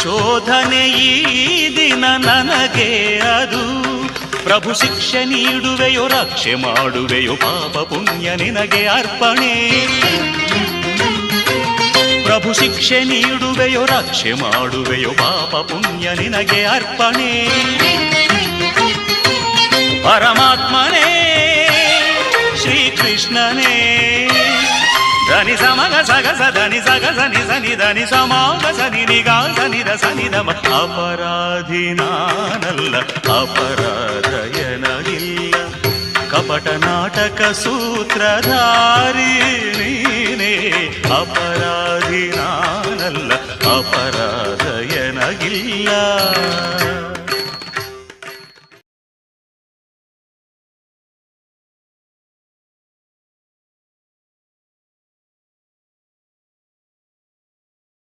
ಶೋಧನೆ ಈ ದಿನ ನನಗೆ ಅದು. ಪ್ರಭು ಶಿಕ್ಷೆ ನೀಡುವೆಯೋ ರಕ್ಷೆ ಮಾಡುವೆಯೋ ಪಾಪ ಪುಣ್ಯ ನಿನಗೆ ಅರ್ಪಣೆ. ಪ್ರಭು ಶಿಕ್ಷೆ ನೀಡುವೆಯೋ ರಕ್ಷೆ ಮಾಡುವೆಯೋ ಪಾಪ ಪುಣ್ಯ ನಿನಗೆ ಅರ್ಪಣೆ. ಪರಮಾತ್ಮನೇ ಶ್ರೀಕೃಷ್ಣನೇ ಧನಿ ಸಮಗ ಸಗಸ ಧನಿ ಸಗ ಸನಿ ಸನಿ ಧನಿ ಸಮಾಗ ಸನಿ ನಿಗಾ ಸನಿ ದ ಸನಿ ದ. ಅಪರಾಧಿ ನಾನಲ್ಲ ಅಪರಾಧ ಎನಗಿಲ್ಲ, ಕಪಟ ನಾಟಕ ಸೂತ್ರಧಾರಿ ನೀನೇ. ಅಪರಾಧಿ ನಾನಲ್ಲ ಅಪರಾಧ ಎನಗಿಲ್ಲ.